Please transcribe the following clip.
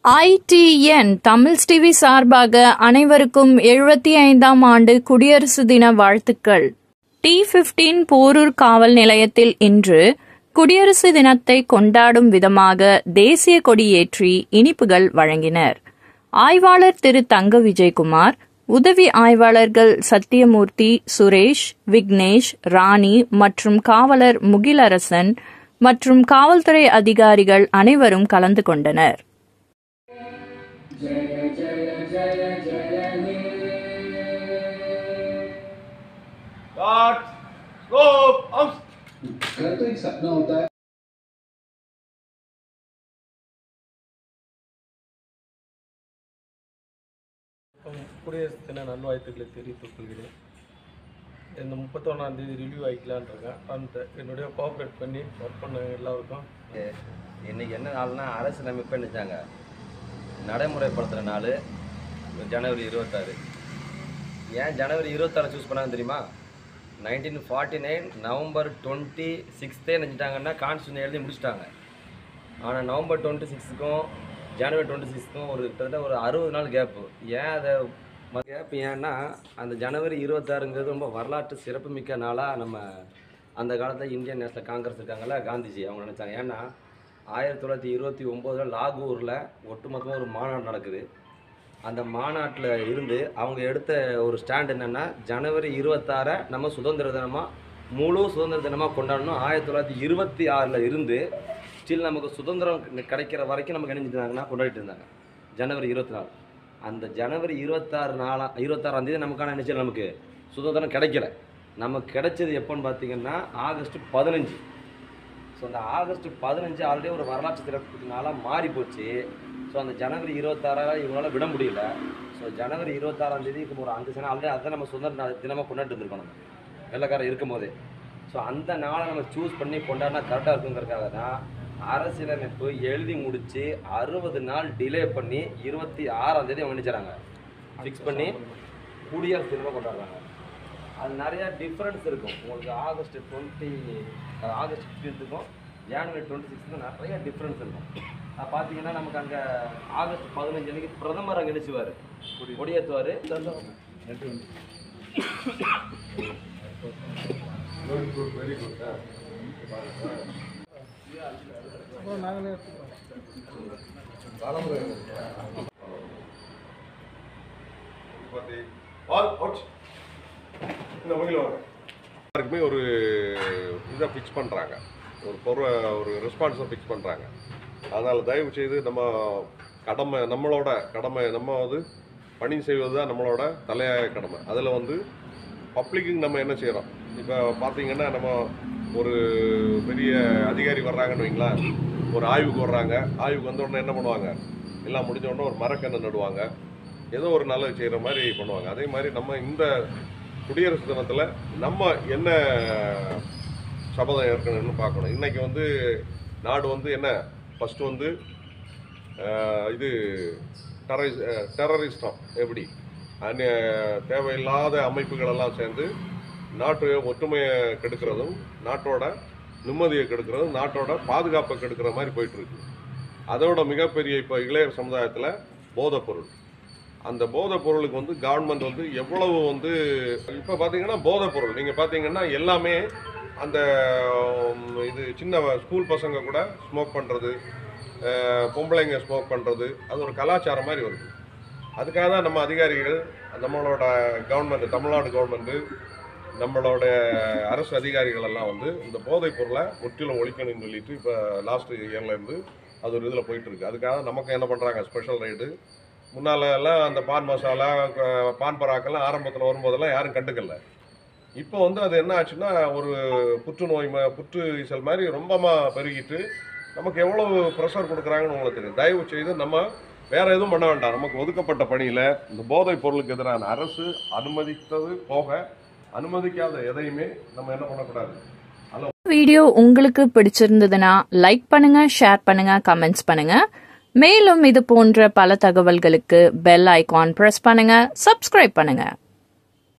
ITN Tamil TV சார்பாக அனைவருக்கும் 75ஆம் ஆண்டு குடியரசு தின வாழ்த்துக்கள். T15 போரூர் காவல் நிலையத்தில் இன்று குடியரசு தினத்தை கொண்டாடும் விதமாக தேசிய கொடியேற்றி இனிப்புகள் வழங்கினர். ஆய்வாளர் திரு தங்க விஜயகுமார், உதவி ஆய்வாளர்கள் சத்தியமூர்த்தி, சுரேஷ், விக்னேஷ், ராணி மற்றும் காவலர் முகிலரசன் மற்றும் காவல்துறை அதிகாரிகள் அனைவரும் கலந்து கொண்டனர். जय जय जय जय हे स्टार्ट स्कोप आउट। अगर तो एक सपना होता है குடியரசு தின நல்வாழ்த்துக்களை தெரிவித்துக் கொள்கிறேன். இந்த 31ஆம் தேதி ரிவ்யூ ஆகிக்கலான் இருக்கேன். அந்த என்னுடைய கோஆப்ரேட் பண்ணி ஒர்க் பண்ண எல்லாருக்கும் இன்றைக்கி என்ன நாள்னா அரசியலமைப்பு நினைச்சாங்க நடைமுறைப்படுத்துகிற நாள் ஜனவரி 26. ஏன் ஜனவரி 26 சூஸ் பண்ணாங்க தெரியுமா? 1949 நவம்பர் 26 நினச்சிட்டாங்கன்னா கான்ஸ்டியூஷன் எழுதி முடிச்சிட்டாங்க. ஆனால் நவம்பர் 26க்கும் ஜனவரி 26க்கும் கிட்டத்தட்ட ஒரு 60 நாள் கேப்பு. ஏன் அதை கேப் ஏன்னா அந்த ஜனவரி 26ங்கிறது ரொம்ப வரலாற்று சிறப்புமிக்க நாளாக நம்ம அந்த காலத்தில் இந்தியன் நேஷனல் காங்கிரஸ் இருக்காங்கல்ல, காந்திஜி அவங்க நினச்சாங்க. ஏன்னா 1929 லாகூரில் ஒட்டுமொத்தமாக ஒரு மாநாடு நடக்குது. அந்த மாநாட்டில் இருந்து அவங்க எடுத்த ஒரு ஸ்டாண்ட் என்னென்னா, ஜனவரி 26 நம்ம சுதந்திர தினமாக முழு சுதந்திர தினமாக கொண்டாடணும். 1926 இருந்து ஸ்டில் நமக்கு சுதந்திரம் கிடைக்கிற வரைக்கும் நமக்கு நினைஞ்சிருந்தாங்கன்னா கொண்டாடிட்டு இருந்தாங்க ஜனவரி 24. அந்த ஜனவரி 26ஆம் தேதி நமக்கான நினைச்சல் நமக்கு சுதந்திரம் கிடைக்கல. நமக்கு கிடைச்சது எப்போன்னு பார்த்தீங்கன்னா ஆகஸ்ட் 15. ஸோ அந்த ஆகஸ்ட் 15 ஆல்ரெடி ஒரு வரலாற்று சிறப்பு நாளாக மாறி போச்சு. ஸோ அந்த ஜனவரி 26 இவங்களால் விட முடியல. ஸோ ஜனவரி 26ஆம் தேதிக்கு ஒரு 5 சனம் ஆல்ரெடி அதை நம்ம சுதந்திர தினமாக கொண்டாட்டு இருந்திருக்கோம் நம்ம வெள்ளைக்காரர் இருக்கும் போதே. ஸோ அந்த நாளை நம்ம சூஸ் பண்ணி கொண்டாடினா கரெக்டாக இருக்குங்கிறதுக்காக தான் அரசியலமைப்பு எழுதி முடித்து 60 நாள் டிலே பண்ணி 26ஆம் தேதி அவங்க நினைச்சாங்க ஃபிக்ஸ் பண்ணி குடியரசு தினமாக கொண்டாடுறாங்க. அது நிறையா டிஃப்ரென்ஸ் இருக்கும். உங்களுக்கு ஆகஸ்ட் 15க்கும் ஜனவரி 26க்கும் நிறையா டிஃப்ரென்ஸ் இருக்கும். பார்த்தீங்கன்னா நமக்கு அங்கே ஆகஸ்ட் 15 அன்றைக்கி பிரதமர் அங்கே நினைச்சுவார், கொடியேற்றுவார். Very good. எல்லாருக்குமே ஒரு இதை ஃபிக்ஸ் பண்ணுறாங்க, ஒரு ரெஸ்பான்ஸை ஃபிக்ஸ் பண்ணுறாங்க. அதனால் தயவு செய்து நம்மளோட கடமை நம்ம பணி செய்வது தான் நம்மளோட தலையாய கடமை. அதில் பப்ளிக்குக்கு நம்ம என்ன செய்கிறோம்? இப்போ பார்த்தீங்கன்னா நம்ம ஒரு பெரிய அதிகாரி வர்றாங்கன்னு வைங்களா, ஒரு ஆய்வுக்கு வர்றாங்க. ஆய்வுக்கு வந்த உடனே என்ன பண்ணுவாங்க? எல்லாம் முடிஞ்ச உடனே ஒரு மரக்கன்று நடுவாங்க, ஏதோ ஒரு நல்லது செய்கிற மாதிரி பண்ணுவாங்க. அதே மாதிரி நம்ம இந்த குடியரசு தினத்தில் நம்ம என்ன சபதம் ஏற்கனவே பார்க்கணும். இன்றைக்கி நாடு என்ன ஃபஸ்ட்டு இது டெரரிஸ்டம் எப்படி தேவையில்லாத அமைப்புகளெல்லாம் சேர்ந்து நாட்டு ஒற்றுமையை கெடுக்கிறதும் நாட்டோட நிம்மதியை கெடுக்கிறதும் நாட்டோட பாதுகாப்பை கெடுக்கிற மாதிரி போயிட்டுருக்கு. அதோட மிகப்பெரிய இப்போ இளையர் சமுதாயத்தில் போதைப்பொருள். அந்த போதைப்பொருளுக்கு கவர்மெண்ட் எவ்வளவு இப்போ பார்த்தீங்கன்னா போதைப்பொருள் நீங்கள் பார்த்தீங்கன்னா எல்லாமே அந்த இது சின்ன ஸ்கூல் பசங்க கூட ஸ்மோக் பண்ணுறது, பொம்பளைங்க ஸ்மோக் பண்ணுறது, அது ஒரு கலாச்சாரம் மாதிரி வருது. அதுக்காக தான் நம்ம அதிகாரிகள், நம்மளோட கவர்மெண்ட், தமிழ்நாடு கவர்மெண்ட்டு, நம்மளோட அரசு அதிகாரிகள் எல்லாம் இந்த போதைப் பொருளை முற்றிலும் ஒழிக்கணும்னு சொல்லிட்டு இப்போ லாஸ்ட் இயர்லேருந்து அது ஒரு இதில் போயிட்டுருக்கு. அதுக்காக நமக்கு என்ன பண்ணுறாங்க, ஸ்பெஷல் ரைடு. முன்னாலெல்லாம் அந்த பான் மசாலா, பான் பராக்கெல்லாம் ஆரம்பத்தில் வரும்போதெல்லாம் யாரும் கண்டுக்கல. இப்போ அது என்ன ஆச்சுன்னா ஒரு புற்று ஈசல் மாதிரி ரொம்பமாக பெருகிட்டு நமக்கு எவ்வளோ ப்ரெஷர் கொடுக்குறாங்கன்னு உங்களுக்கு தெரியும். தயவு செய்து நம்ம வேறு எதுவும் பண்ண வேண்டாம். நமக்கு ஒதுக்கப்பட்ட பணியில் இந்த போதைப் பொருளுக்கு எதிரான அரசு அனுமதித்தது போக அனுமதிக்காத எதையுமே நம்ம என்ன பண்ணக்கூடாது. வீடியோ உங்களுக்கு பிடிச்சிருந்ததுன்னா லைக் பண்ணுங்க, ஷேர் பண்ணுங்க, கமெண்ட்ஸ் பண்ணுங்க. மேலும் இது போன்ற பல தகவல்களுக்கு பெல் ஐகான் பிரஸ் பண்ணுங்க, சப்ஸ்கிரைப் பண்ணுங்க.